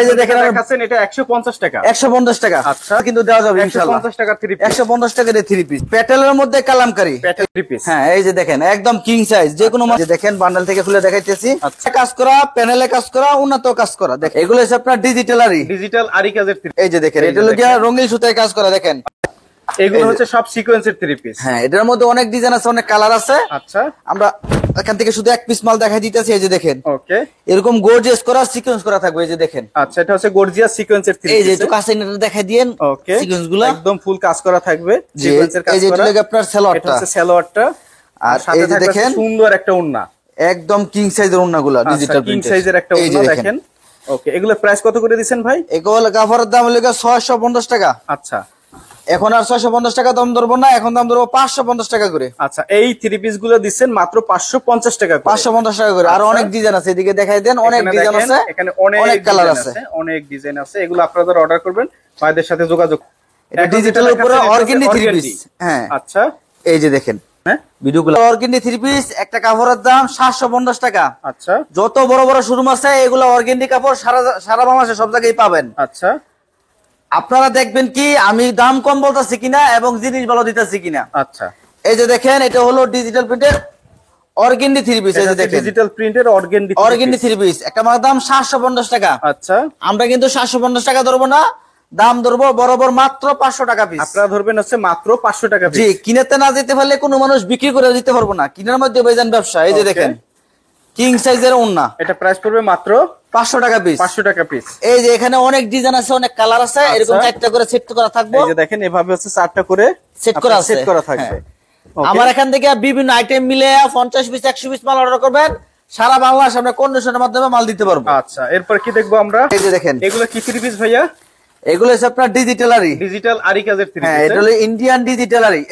এই যে দেখেন দেখাচ্ছেন এটা 150 টাকা 150 টাকা। আচ্ছা কিন্তু দেওয়া যাবে ইনশাআল্লাহ 150 টাকা 3 পিস 150 টাকার 3 পিস প্যাটেলের মধ্যে কালামকারী প্যাটেল 3 পিস। হ্যাঁ এই যে দেখেন একদম কিং সাইজ যে কোনো মাল দেখেন বান্ডেল থেকে খুলে দেখাইতেছি। আচ্ছা কাজ করা প্যানেলে কাজ করা উন্নত কাজ করা দেখেন এগুলো হচ্ছে আপনার ডিজিটাল আরি কাজের 3 এই যে দেখেন এটা হলো গিয়া রঙিন সুতায় কাজ করা দেখেন এগুলো হচ্ছে সব সিকোয়েন্সের 3 পিস। হ্যাঁ এটার মধ্যে অনেক ডিজাইন আছে অনেক কালার আছে। আচ্ছা আমরা এখান থেকে শুধু এক পিস মাল দেখাই দিতেছি এই যে দেখেন ওকে এরকম গর্জিয়াস করা সিকোয়েন্স করা থাকবে এই যে দেখেন। আচ্ছা এটা হচ্ছে গর্জিয়াস সিকোয়েন্সের 3 পিস এই যে একটু কাছে নিয়ে দেখাই দেন ওকে সিকোয়েন্সগুলো একদম ফুল কাজ করা থাকবে সিকোয়েন্সের কাজ করা এই যে এটা আপনার সালোয়ারটা এটা হচ্ছে সালোয়ারটা আর সাথে থাকবে সুন্দর একটা ওন্না একদম কিং সাইজের ওন্নাগুলো ডিজিটাল কিং সাইজের একটা ওন্না দেখেন ওকে এগুলো প্রাইস কত করে দিবেন ভাই? এগুলো কাপড়ের দাম হলো 650 টাকা। আচ্ছা এখন আর 650 টাকা দাম ধরবো না এখন দাম ধরবো 550 টাকা করে। আচ্ছা এই 3 পিস গুলো দিচ্ছেন মাত্র 550 টাকা করে 550 টাকা করে। আর অনেক ডিজাইন আছে এদিকে দেখাই দেন অনেক ডিজাইন আছে এখানে অনেক কালার আছে অনেক ডিজাইন আছে এগুলো আপনারা অর্ডার করবেন ভাইদের সাথে যোগাযোগ এটা ডিজিটালের উপরে অর্গানিক 3 পিস। হ্যাঁ আচ্ছা এই যে দেখেন হ্যাঁ ভিডিওগুলো অর্গানিক 3 পিস একটা কাপড়ের দাম 750 টাকা। আচ্ছা যত বড় বড় শোরুম আছে এগুলো অর্গানিক কাপড় সারা বাংলাদেশে সব জায়গায় পাবেন। আচ্ছা আপনারা দেখবেন কি আমি দাম কম বলতেছি কিনা এবং জিনিস ভালো দিতেছি কিনা। আচ্ছা এই যে দেখেন এটা হলো ডিজিটাল প্রিন্টের অর্গানডি 3 পিস এই যে দেখেন ডিজিটাল প্রিন্টের অর্গানডি 3 পিস একটা মাল দাম 750 টাকা। আচ্ছা আমরা কিন্তু 750 টাকা ধরবো না দাম ধরবো বরাবর মাত্র 500 টাকা পিস। আপনারা ধরবেন হচ্ছে মাত্র 500 টাকা পিস। জি কিনেতে না যেতে পারলে কোনো মানুষ বিক্রি করে দিতে পারবো না কিনার মধ্যে বেজান ব্যবসা। এই যে দেখেন কিং সাইজের ওন্না এটা প্রাইস পড়বে মাত্র 500 টাকা পিস 500 টাকা পিস। এই যে এখানে অনেক ডিজাইন আছে অনেক কালার আছে এরকম চারটা করে সেট করা থাকবে এই যে দেখেন এভাবে হচ্ছে চারটা করে সেট করা থাকবে। আমার এখান থেকে বিভিন্ন আইটেম মিলে 50 পিস 100 পিস মাল অর্ডার করবেন সারা বাংলাদেশ আমরা কন্ডিশনের মাধ্যমে মাল দিতে পারবো। আচ্ছা এরপর কি দেখবো আমরা? এই যে দেখেন এগুলো কি 3 পিস ভাইয়া? এগুলো হচ্ছে আপনার ডিজিটাল আরি কাজের 3 পিস। হ্যাঁ এটা হলো ইন্ডিয়ান ডিজিটাল আরি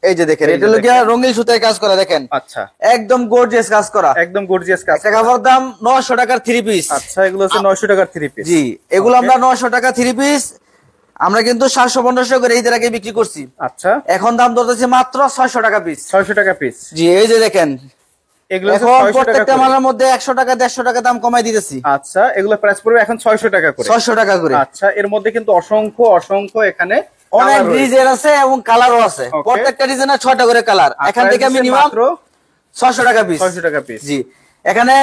এই যে দেখেন এটা হলো গিয়া রঙিন সুতায় কাজ করা দেখেন। আচ্ছা একদম গর্জিয়াস কাজ করা একদম গর্জিয়াস কাজ একটা কাপড়ের দাম 900 টাকার 3 পিস। আচ্ছা এগুলো হচ্ছে 900 টাকার 3 পিস। জি এগুলো আমরা 900 টাকা 3 পিস আমরা কিন্তু 750 টাকা করে এই আগে বিক্রি করছি। আচ্ছা এখন দাম ধরতেছি মাত্র 600 টাকা পিস 600 টাকা পিস। জি এই যে দেখেন এগুলো এখন প্রত্যেকটা মালের মধ্যে 100 টাকা 150 টাকা দাম কমাই দিতেছি। আচ্ছা এগুলো প্রাইস পড়বে এখন 600 টাকা করে 600 টাকা করে। আচ্ছা এর মধ্যে কিন্তু অসংখ্য এখানে অনেক ডিজাইন আছে এবং কালারও আছে প্রত্যেকটা ডিজাইনের 6টা করে কালার এখান থেকে মিনিমাম 600 টাকা পিস 600 টাকা পিস। জি এখানে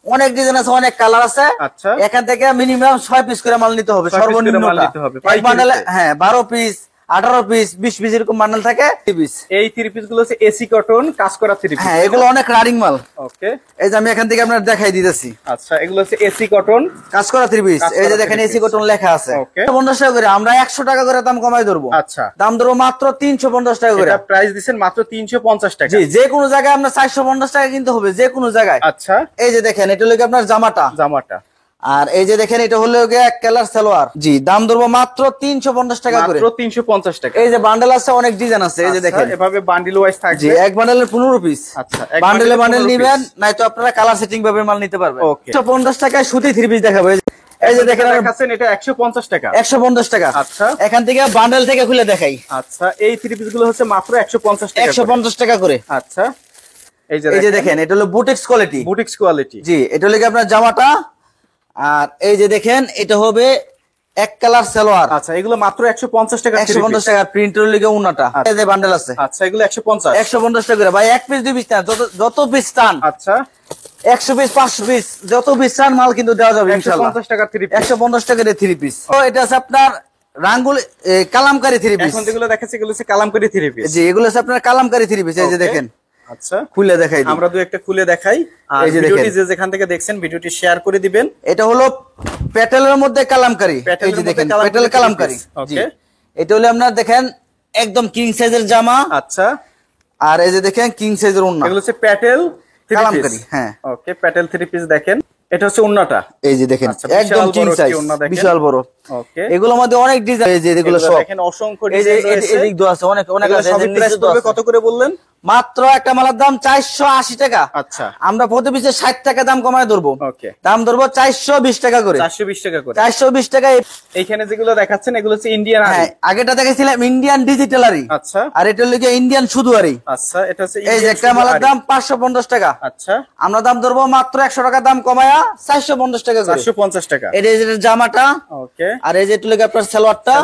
অনেক ডিজাইন আছে অনেক কালার আছে। আচ্ছা এখান থেকে মিনিমাম 6 পিস করে মাল নিতে হবে সর্বনিম্ন মাল নিতে হবে এক বান্ডেলে। হ্যাঁ 12 পিস 18 পিস 20 পিস এরকম বান্ডেল থাকে 3 পিস। এই 3 পিস গুলো হচ্ছে এসি কটন কাজ করা 3 পিস। হ্যাঁ এগুলো অনেক রানিং মাল। ওকে এই যে আমি এখান থেকে আপনাদের দেখাই দিতেছি। আচ্ছা এগুলো হচ্ছে এসি কটন কাজ করা 3 পিস এই যে দেখেন এসি কটন লেখা আছে। ওকে 50 টাকা করে আমরা 100 টাকা করে দাম কমাই ধরবো। আচ্ছা দাম ধরবো মাত্র 350 টাকা করে। এটা প্রাইস দিবেন মাত্র 350 টাকা। জি যে কোনো জায়গায় আমরা 450 টাকা কিনতে হবে যে কোনো জায়গায়। আচ্ছা এই যে দেখেন এটা হলো আপনার জামাটা আর এই যে দেখেন এটা হলো এক কালার সালোয়ার। জি দাম ধরবো মাত্র 350 টাকা করে মাত্র 350 টাকা। এই যে বান্ডেল আছে অনেক ডিজাইন আছে এই যে দেখেন এভাবে বান্ডেল ওয়াইজ থাকবে। জি এক বান্ডেলের 15 পিস। আচ্ছা বান্ডেলে নেবেন নাই তো আপনারা কালার সেটিং ভাবে মাল নিতে পারবেন। 150 টাকায় সুতি 3 পিস দেখাবো এই যে দেখেন দেখাচ্ছেন এটা 150 টাকা 150 টাকা। আচ্ছা এখান থেকে বান্ডেল থেকে খুলে দেখাই। আচ্ছা এই 3 পিস গুলো হচ্ছে মাত্র 150 টাকা 150 টাকা করে। আচ্ছা এই যে দেখেন এটা হলো বুটিক্স কোয়ালিটি। জি এটা হলো আপনার জামাটা আর এই যে দেখেন এটা হবে এক কালার সালোয়ার। আচ্ছা এগুলো মাত্র 150 টাকা 150 টাকা প্রিন্টের লিগে উন্নাটা এই যে বান্ডেল আছে। আচ্ছা এগুলো 150 টাকা করে ভাই এক পিস 2 পিস না যত পিস টান। আচ্ছা 100 পিস 500 পিস যত পিস টান মাল কিন্তু দেওয়া যাবে ইনশাআল্লাহ 150 টাকা 3 পিস 150 টাকা 3 পিস। ও এটা আছে আপনার রাঙ্গুলি কালামকারী 3 পিস। এখন যেগুলো দেখাচ্ছি এগুলো হচ্ছে কালামকারী 3 পিস। জি এগুলো আছে আপনার কালামকারী 3 পিস এই যে দেখেন। আচ্ছা খুলে দেখাই আমরা দুই একটা খুলে দেখাই আর ভিডিওটি যেখান থেকে দেখছেন ভিডিওটি শেয়ার করে দিবেন। এটা হলো প্যাটেলের মধ্যে কালামকারী এই যে দেখেন প্যাটেল কালামকারী। ওকে এটা হলো আপনারা দেখেন একদম কিং সাইজের জামা। আচ্ছা আর এই যে দেখেন কিং সাইজের ওন্না এগুলো হচ্ছে প্যাটেল কালামকারী। হ্যাঁ ওকে প্যাটেল 3 পিস দেখেন এটা হচ্ছে ওন্নাটা এই যে দেখেন একদম কিং সাইজ বিশাল বড় ওকে, এগুলোর মধ্যে অনেক ডিজাইন, এই যে এগুলো সব দেখেন অসংখ্য ডিজাইন রয়েছে। এদিক দিয়ে আছে অনেক অনেক আছে। কত করে বললেন? মাত্র একটা মালার দাম 480 টাকা। আচ্ছা, আমরা প্রতি পিসে 60 টাকা দাম কমায় ধরবো। ওকে, দাম ধরবো 420 টাকা করে। 420 টাকা করে। 420 টাকা। এইখানে যেগুলো দেখাচ্ছেন এগুলো হচ্ছে ইন্ডিয়ান আরি। হ্যাঁ, আগেটা দেখাইছিলাম ইন্ডিয়ান ডিজিটাল আরি। আচ্ছা, আর এটা হলো ইন্ডিয়ান শুধু আরি। আচ্ছা, এটা হচ্ছে এই যে একটা মালার দাম 550 টাকা। আচ্ছা, আমরা দাম ধরবো মাত্র 100 টাকা দাম কমায়া 450 টাকা করে। 450 টাকা। এটা এই যে জামাটা, ওকে, আর এই যে এটা হলো আপনার সালোয়ারটা,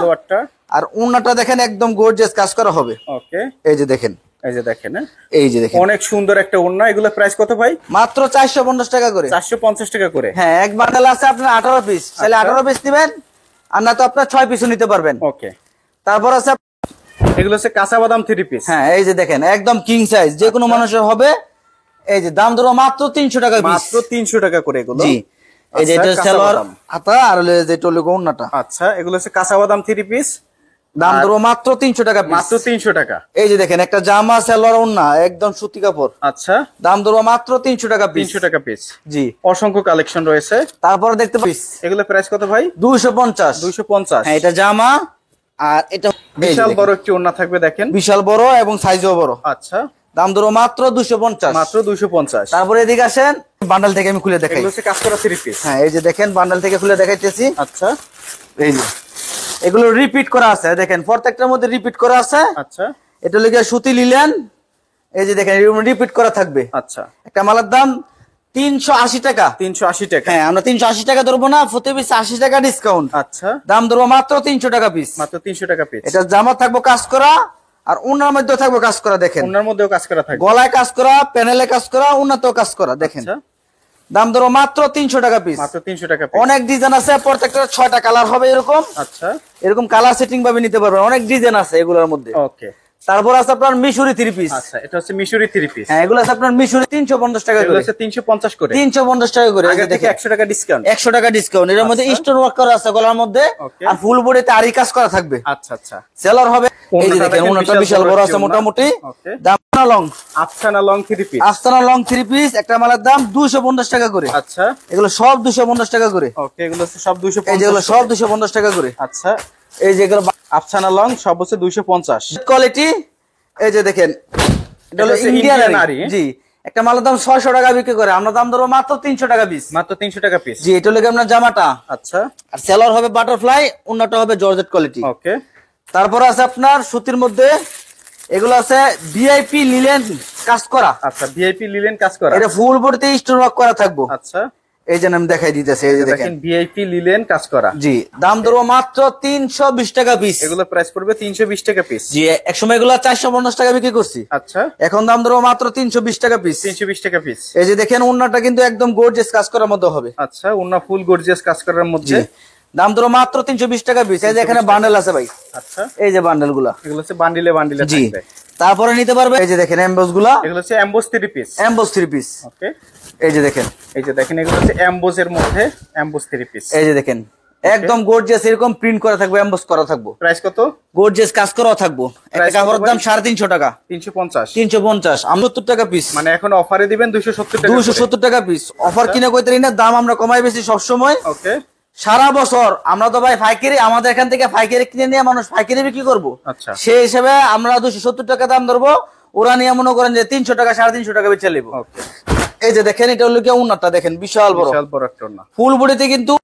আর ওন্নাটা দেখেন একদম গর্জিয়াস কাজ করা হবে। ওকে, এই যে দেখেন, এই যে দেখেন, এই যে দেখেন অনেক সুন্দর একটা ওড়না। এগুলো প্রাইস কত ভাই? মাত্র 450 টাকা করে। 450 টাকা করে। হ্যাঁ, এক বান্ডেল আছে আপনার 18 পিস, তাহলে 18 পিস নেবেন, আর না তো আপনার 6 পিসও নিতে পারবেন। ওকে, তারপর আছে এগুলো হচ্ছে কাঁচা বাদাম 3 পিস। হ্যাঁ, এই যে দেখেন একদম কিং সাইজ, যে কোনো মানুষের হবে। এই যে দাম ধরো মাত্র 300 টাকা পিস। মাত্র 300 টাকা করে এগুলো। জি, এই যে এটা সালোয়ার হাতা, আর যে এটা হলো ওন্নাটা। আচ্ছা, এগুলো হচ্ছে কাঁচা বাদাম 3 পিস। দাম ধরো মাত্র 300 টাকা পিস। মাত্র 300 টাকা। এই যে দেখেন একটা জামা সালোয়ার ওন্না একদম সুতি কাপড়। আচ্ছা, দাম ধরো মাত্র 300 টাকা পিস। 300 টাকা পিস। জি, অসংখ্য কালেকশন রয়েছে। তারপরে দেখতে পিস, এগুলো প্রাইস কত ভাই? 250। 250। হ্যাঁ, এটা জামা, আর এটা বিশাল বড় একটি ওড়না থাকবে দেখেন, বিশাল বড় এবং সাইজও বড়। আচ্ছা, দাম ধরো মাত্র 250। মাত্র 250। তারপরে এদিকে আসেন, বান্ডেল থেকে আমি খুলে দেখাই। এগুলো হচ্ছে কাজ করা 3 পিস। হ্যাঁ, এই যে দেখেন বান্ডেল থেকে খুলে দেখাইতেছি। আচ্ছা, এই যে এগুলো রিপিট করা আছে, দেখেন প্রত্যেকটার মধ্যে রিপিট করা আছে। আচ্ছা, এটা লেগে সুতি লিলেন, এই যে দেখেন রিপিট করা থাকবে। আচ্ছা, একটা মালার দাম 380 টাকা। 380 টাকা। হ্যাঁ, আমরা 380 টাকা ধরবো না, প্রতি পিস 80 টাকা ডিসকাউন্ট। আচ্ছা, দাম ধরবো মাত্র 300 টাকা পিস। মাত্র 300 টাকা পিস। এটা জামা থাকবো কাজ করা, আর ওনার মধ্যেও থাকবো কাজ করা। দেখেন ওনার মধ্যেও কাজ করা থাকবে, গলায় কাজ করা, প্যানেলে কাজ করা, ওনাতেও কাজ করা। দেখেন আচ্ছা, দাম ধরো মাত্র 300 টাকা পিস। মাত্র 300 টাকা পিস। অনেক ডিজাইন আছে, প্রত্যেকটা 6টা কালার হবে এরকম। আচ্ছা, এরকম কালার সেটিং ভাবে নিতে পারবেন, অনেক ডিজাইন আছে এগুলোর মধ্যে। ওকে, তারপর আছে আপনার মিশরি 3 পিস। আচ্ছা, এটা হচ্ছে মিশরি 3 পিস। হ্যাঁ, এগুলো আছে আপনার মিশরি 350 টাকা এগুলো করে। হচ্ছে 350 করে। 350 টাকা করে। আগে থেকে 100 টাকা ডিসকাউন্ট। 100 টাকা ডিসকাউন্ট। এর মধ্যে স্টোন ওয়ার্ক করা আছে গলার মধ্যে, ওকে, আর ফুল বডিতে আরি কাজ করা থাকবে। আচ্ছা, আচ্ছা, সেলার হবে। এই যে দেখেন ওনাটা বিশাল বড় আছে মোটামুটি। ওকে, দাম long, Afsana long 3 piece. Afsana long 3 piece, একটা মালার দাম 250 টাকা করে। আচ্ছা, এগুলো সব 250 টাকা করে। ওকে, এগুলো হচ্ছে সব 250। এই যেগুলো সব 250 টাকা করে। আচ্ছা, এই যেগুলো আফসানা লং সব হচ্ছে 250 কোয়ালিটি। এই যে দেখেন এটা হলো ইন্ডিয়ান আরি। জি, একটা মালের দাম 600 টাকা বিক্রি করে, আমরা দাম ধরবো মাত্র 300 টাকা পিস। মাত্র 300 টাকা পিস। জি, এটা হলো আপনার জামাটা। আচ্ছা, আর সেলর হবে বাটারফ্লাই, ওন্নাটা হবে জর্জেট কোয়ালিটি। ওকে, তারপর আছে আপনার সুতির মধ্যে, এগুলো আছে ভিআইপি লিলেন কাজ করা। আচ্ছা, ভিআইপি লিলেন কাজ করা। এটা ফুল বডিতে স্টোন ওয়ার্ক করা থাকবো। আচ্ছা, এই যে আমি দেখাই দিতেছি, এই যে দেখেন ভিআইপি লিলেন কাজ করা। জি, দাম ধরবো মাত্র 320 টাকা পিস। এগুলো প্রাইস পড়বে 320 টাকা পিস। জি, এক সময় এগুলো 450 টাকা বিক্রি করছি। আচ্ছা, এখন দাম ধরবো মাত্র 320 টাকা পিস। 320 টাকা পিস। এই যে দেখেন ওন্নাটা কিন্তু একদম গর্জিয়াস কাজ করার মতো হবে। আচ্ছা, ওন্না ফুল গর্জিয়াস কাজ করার মধ্যে। দাম ধরো মাত্র 320 টাকা পিস। এই যে এখানে বান্ডেল আছে ভাই। আচ্ছা, এই যে বান্ডেল গুলা, এগুলো হচ্ছে বান্ডিলে বান্ডিলে জি, থাকবে। তারপরে নিতে পারবে। এই যে দেখেন এমবোস গুলা, এগুলো হচ্ছে emboss 3 piece. Emboss 3 piece. Okay, এই যে দেখেন, এই যে দেখেন এগুলো হচ্ছে এমবোস এর মধ্যে এমবোস 3 পিস। এই যে দেখেন একদম গর্জিয়াস এরকম প্রিন্ট করা থাকবে, এমবোস করা থাকবে। প্রাইস কত? গর্জিয়াস কাজ করা থাকবো। একটা কাপড়ের দাম 350 টাকা। 350। 350, 70 টাকা পিস। মানে এখন অফারে দিবেন 270 টাকা। 270 টাকা পিস অফার কিনে কইতেরি না, দাম আমরা কমাই বেশি সব সময়। ওকে, সারা বছর আমরা তো ভাই পাইকারি, আমাদের এখান থেকে পাইকারি কিনে নিয়ে মানুষ পাইকারি বিক্রি করবো। আচ্ছা, সেই হিসেবে আমরা 270 টাকা দাম ধরবো, ওরা নিয়ে মনে করেন যে 300 টাকা 350 টাকা বেচে নেবো। ওকে, এই যে দেখেন এটা হলো কি ওন্নাটা দেখেন বিশাল বড়, বিশাল বড় একটা ওন্না। ফুল বডিতে কিন্তু